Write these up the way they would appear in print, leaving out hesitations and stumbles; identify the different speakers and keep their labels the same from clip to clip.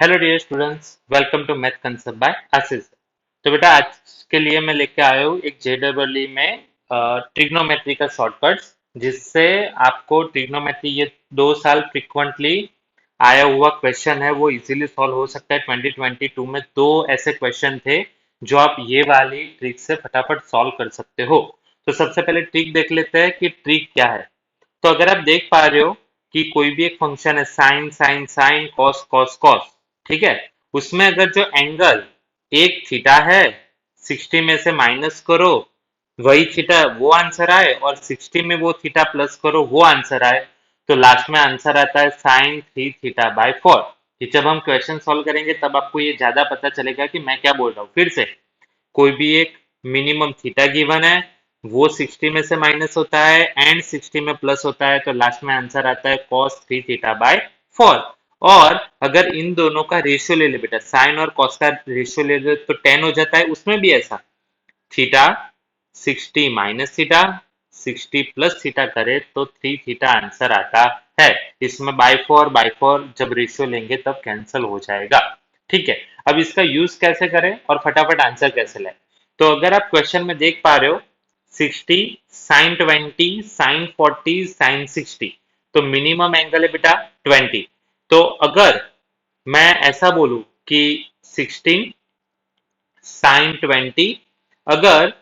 Speaker 1: Hello dear students, welcome to math concept by Ashish. तो बेटा आज के लिए मैं लेके आया हूँ एक जेडब्ल्यू में ट्रिग्नोमेट्री का शॉर्टकट्स, जिससे आपको ट्रिग्नोमेट्री ये 2 साल फ्रिक्वेंटली आया हुआ क्वेश्चन है वो इजीली सॉल्व हो सकता है। 2022 में दो ऐसे क्वेश्चन थे जो आप ये वाली ट्रिक से फटाफट सॉल्व कर सकते हो। तो सबसे पहले ट्रिक देख लेते हैं कि ट्रिक क्या है। तो अगर आप देख पा रहे हो कि कोई भी एक फंक्शन है sine sine sine cos cos cos, ठीक है, उसमें अगर जो एंगल एक थीटा है, 60 में से माइनस करो वही थीटा वो आंसर आए, और 60 में वो थीटा प्लस करो वो आंसर आए, तो लास्ट में आंसर आता है साइन 3 थीटा बाई 4। कि जब हम क्वेश्चन सॉल्व करेंगे तब आपको ये ज्यादा पता चलेगा कि मैं क्या बोल रहा हूँ। फिर से, कोई भी एक मिनिमम थीटा गिवन है, वो 60 में से माइनस होता है एंड 60 में प्लस होता है, तो लास्ट में आंसर आता है cos 3 थीटा बाई 4। और अगर इन दोनों का रेशियो ले ले बेटा, साइन और कॉस का रेशियो ले ले तो 10 हो जाता है। उसमें भी ऐसा theta 60 minus theta 60 plus theta करे तो 3 थीटा आंसर आता है। इसमें बाई 4 जब रेशियो लेंगे तब कैंसिल हो जाएगा। ठीक है, अब इसका यूज कैसे करें और फटाफट आंसर कैसे लें। तो अगर आप क्वेश्चन में देख पा रहे हो 60 साइन 20 साइन 40 साइन 60, तो मिनिमम एंगल है बेटा 20। तो अगर मैं ऐसा बोलूं कि 16 साइन 20, अगर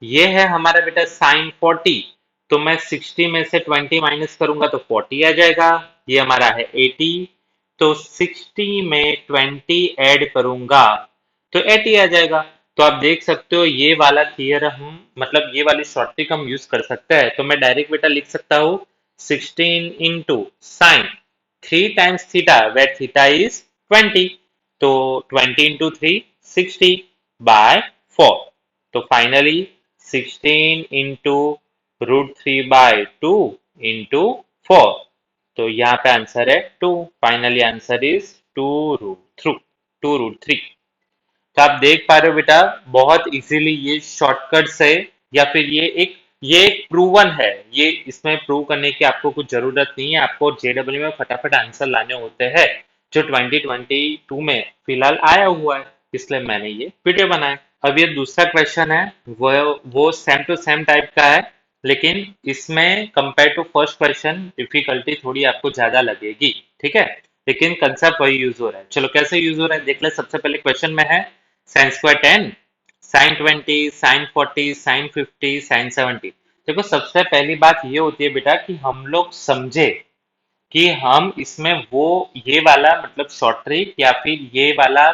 Speaker 1: ये है हमारा बेटा साइन 40, तो मैं 60 में से 20 माइनस करूंगा तो 40 आ जाएगा। ये हमारा है 80, तो 60 में 20 ऐड करूंगा तो 80 आ जाएगा। तो आप देख सकते हो ये वाला थियरम, मतलब ये वाली शॉर्ट ट्रिक हम यूज कर सकते हैं। तो मैं डायरेक्ट बेटा लिख सकता हूँ 16 into sine 3 times theta where theta is 20, तो 20 इंटू 3 60 बाय 4। तो फाइनली 16 इंटू √3/2 इंटू 4, तो यहाँ पे आंसर है 2। Finally answer is 2√3। तो आप देख पा रहे हो बेटा, बहुत इजीली ये शॉर्टकट से, या फिर ये एक प्रूवन है। ये इसमें प्रूव करने की आपको कुछ जरूरत नहीं है, आपको जेडब्ल्यू में फटाफट आंसर लाने होते हैं जो 2022 में फिलहाल आया हुआ है, इसलिए मैंने ये वीडियो बनाया। अब ये दूसरा क्वेश्चन है, वो सेम टू सेम टाइप का है, लेकिन इसमें compare to first question difficulty थोड़ी आपको ज्यादा लगेगी। ठीक है, लेकिन कंसेप्ट वही यूज हो रहा है। चलो कैसे यूज हो रहा है देख ले। सबसे पहले क्वेश्चन में है sine square 10 sine 20 sine 40 sine 50 sine 70। देखो सबसे पहली बात ये होती है बेटा कि हम लोग समझे कि हम इसमें वो ये वाला मतलब शॉर्ट ट्रिक या फिर ये वाला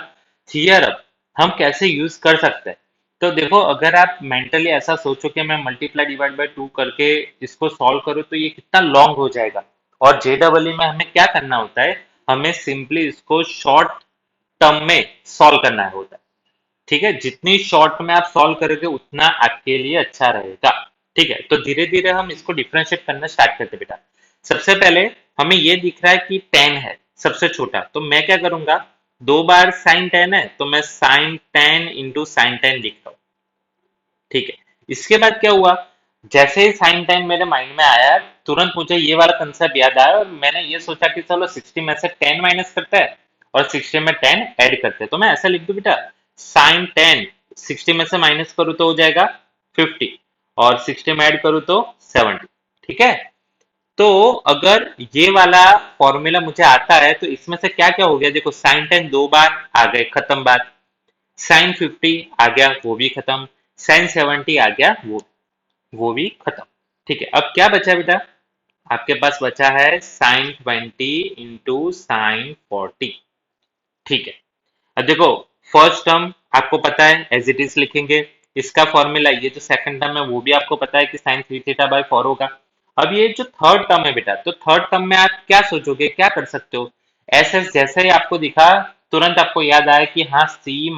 Speaker 1: थियरम हम कैसे यूज कर सकते हैं। तो देखो, अगर आप मेंटली ऐसा सोचो कि मैं मल्टीप्लाई डिवाइड बाय 2 करके इसको सॉल्व करूँ तो ये कितना लॉन्ग हो जाएगा। और जेडब्ल्यू में हमें क्या करना होता है, हमें सिंपली इसको शॉर्ट टर्म में सॉल्व करना होता है। ठीक है, जितनी शॉर्ट में आप सॉल्व करोगे उतना आपके लिए अच्छा रहेगा। ठीक है, तो धीरे धीरे हम इसको डिफरेंशिएट करना स्टार्ट करते हैं बेटा। सबसे पहले हमें ये दिख रहा है कि 10 है सबसे छोटा, तो मैं क्या करूंगा, 2 बार साइन 10 है तो मैं साइन 10 इंटू साइन 10 लिखता हूँ। ठीक है, इसके बाद क्या हुआ, जैसे ही साइन 10 मेरे माइंड में आया तुरंत मुझे ये वाला कंसेप्ट याद आया और मैंने ये सोचा कि चलो 60 में से 10 माइनस करते हैं और 60 में 10 ऐड करते हैं। तो मैं ऐसा लिख दूं बेटा, साइन 10 60 में से माइनस करूँ तो हो जाएगा 50, और 60 में ऐड करूँ तो 70। ठीक है, तो अगर ये वाला फॉर्मूला मुझे आता है तो इसमें से क्या क्या हो गया, देखो साइन 10 2 बार आ गए, खत्म बात। साइन 50 आ गया, वो भी खत्म। साइन 70 आ गया, वो भी खत्म। ठीक है, अब क्या बचा बेटा, आपके पास बचा है साइन 20 इंटू साइन 40। ठीक है, अब देखो फर्स्ट टर्म आपको पता है एज इट इज लिखेंगे, इसका फॉर्मूला, ये जो सेकंड टर्म है वो भी आपको पता है कि साइन 3 थीटा बाई 4 होगा। अब ये जो थर्ड टर्म है बेटा, तो थर्ड टर्म में आप क्या सोचोगे, क्या कर सकते हो, एस एस जैसे ही आपको दिखा तुरंत आपको याद आया कि हाँ सी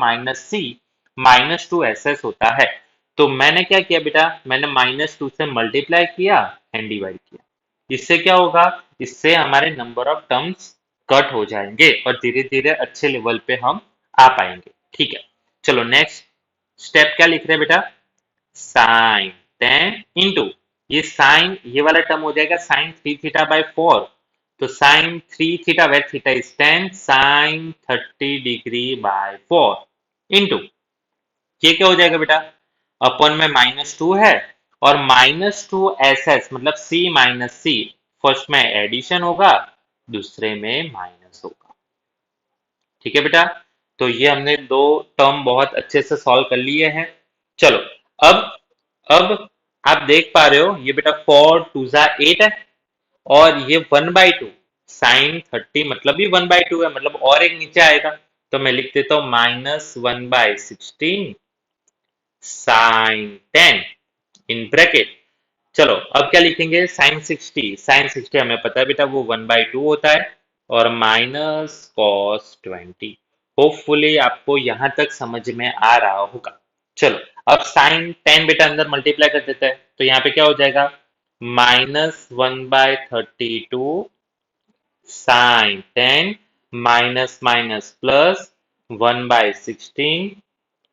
Speaker 1: माइनस टू एस एस होता है। तो मैंने क्या किया बेटा, मैंने -2 से मल्टीप्लाई किया एंड डिवाइड किया। इससे क्या होगा, इससे हमारे नंबर ऑफ टर्म्स कट हो जाएंगे और धीरे धीरे अच्छे लेवल पे हम आ पाएंगे। ठीक है, चलो नेक्स्ट स्टेप क्या लिख रहे हैं बेटा, साइन 10 इंटू ये साइन, ये वाला टर्म हो जाएगा साइन 3 थीटा बाई 4। तो sine 3 theta where theta is 10 sine 30 degree by 4 into ये क्या हो जाएगा बेटा, अपन में -2 है और -2 SS मतलब C-C, फर्स्ट में एडिशन होगा, दूसरे में माइनस होगा। ठीक है बेटा, तो ये हमने दो टर्म बहुत अच्छे से सॉल्व कर लिए हैं। चलो, अब अब आप देख पा रहे हो ये बेटा 4 2 8 है और ये 1/2 sin 30 मतलब भी 1/2 है, मतलब और एक नीचे आएगा, तो मैं लिख देता हूं -1/16 sin 10 इन ब्रैकेट। चलो अब क्या लिखेंगे, sin 60 हमें पता है बेटा वो 1/2 होता है और माइनस cos 20। होपफुली आपको यहां तक समझ में आ रहा होगा। चलो अब sin 10 बेटा अंदर मल्टीप्लाई कर देते हैं, तो यहाँ पे क्या हो जाएगा, -1/32 sin 10 minus minus plus 1/16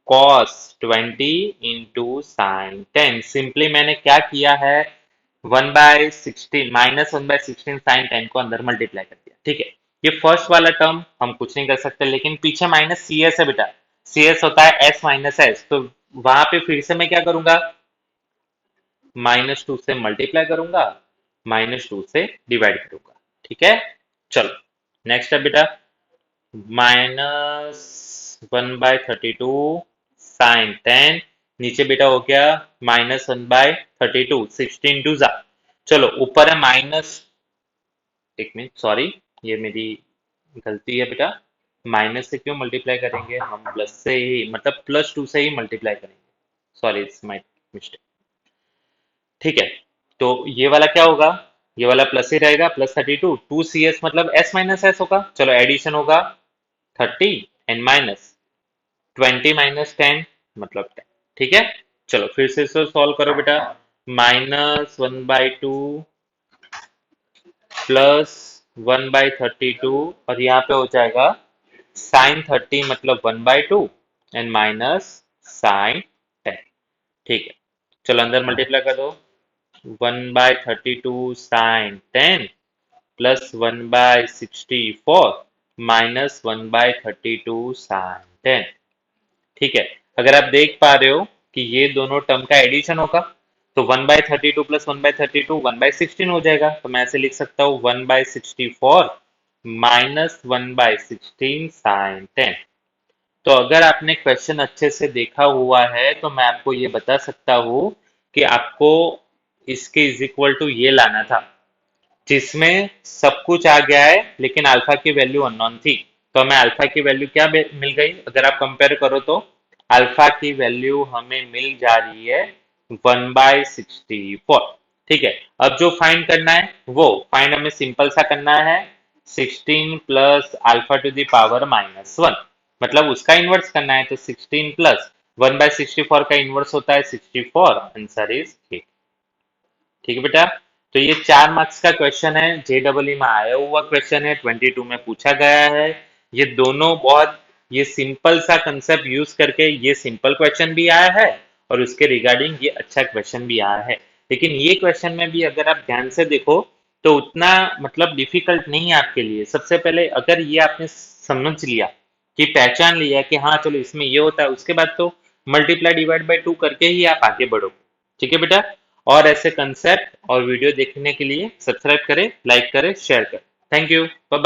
Speaker 1: cos 20 into sin 10। Simply मैंने क्या किया है, 1/16 -1/16 sin 10 को अंदर मल्टीप्लाई कर दिया। ठीक है, ये फर्स्ट वाला टर्म हम कुछ नहीं कर सकते, लेकिन पीछे माइनस सी एस है बेटा, सी एस होता है एस माइनस एस, तो वहां पे फिर से मैं क्या करूंगा, -2 से मल्टीप्लाई करूंगा, -2 से डिवाइड करूंगा। ठीक है, चलो नेक्स्ट है बेटा -1/32 sin 10, नीचे बेटा हो गया -1/32, 16 2 जा। चलो ऊपर है माइनस, एक मिनट सॉरी, ये मेरी गलती है बेटा, माइनस से क्यों मल्टीप्लाई करेंगे हम, प्लस से ही, मतलब +2 से ही मल्टीप्लाई करेंगे, सॉरी इट्स माय मिस्टेक। ठीक है, तो ये वाला क्या होगा, ये वाला प्लस ही रहेगा, +32 2CS मतलब S माइनस एस होगा। चलो एडिशन होगा 30 एंड माइनस 20 - 10 मतलब 10। ठीक है, चलो फिर से इसको सॉल्व करो बेटा, -1/2 प्लस 1/32 और यहाँ पे हो जाएगा sin 30 मतलब 1/2 एंड माइनस sin 10। ठीक है, चलो अंदर मल्टीप्लाई कर दो, 1/32 sin 10 प्लस 1/64 माइनस 1/32 sin 10। ठीक है, अगर आप देख पा रहे हो कि ये दोनों टर्म का एडिशन होगा, तो 1/32 प्लस 1/32 1/16 हो जाएगा, तो मैं ऐसे लिख सकता हूँ 1/64 माइनस 1/16 sin 10। तो अगर आपने क्वेश्चन अच्छे से देखा हुआ है तो मैं आपको ये बता सकता हूँ कि आपको इसके इज इक्वल टू ये लाना था, जिसमें सब कुछ आ गया है लेकिन अल्फा की वैल्यू अननोन थी। तो हमें अल्फा की वैल्यू क्या मिल गई, अगर आप कंपेयर करो तो अल्फा की वैल्यू हमें मिल जा रही है 1/64। ठीक है, अब जो फाइंड करना है वो फाइंड हमें सिंपल सा करना है, 16 plus alpha two the power -1, मतलब उसका इन्वर्स करना है, तो 16 प्लस 1/64 का इन्वर्स होता है 64, आंसर इज 8। ठीक है बेटा, तो ये 4 मार्क्स का क्वेश्चन है, JEE में आया हुआ क्वेश्चन है, 22 में पूछा गया है। ये दोनों बहुत, ये सिंपल सा कंसेप्ट यूज करके ये सिंपल क्वेश्चन भी आया है और उसके रिगार्डिंग ये अच्छा क्वेश्चन भी आया है। लेकिन ये क्वेश्चन में भी अगर आप ध्यान से देखो तो उतना मतलब डिफिकल्ट नहीं है आपके लिए। सबसे पहले अगर ये आपने समझ लिया कि पहचान लिया कि हाँ चलो इसमें ये होता है, उसके बाद तो मल्टीप्लाई डिवाइड बाय 2 करके ही आप आगे बढ़ो। ठीक है बेटा, और ऐसे कंसेप्ट और वीडियो देखने के लिए सब्सक्राइब करें, लाइक करें, शेयर करें। Thank you, bye bye.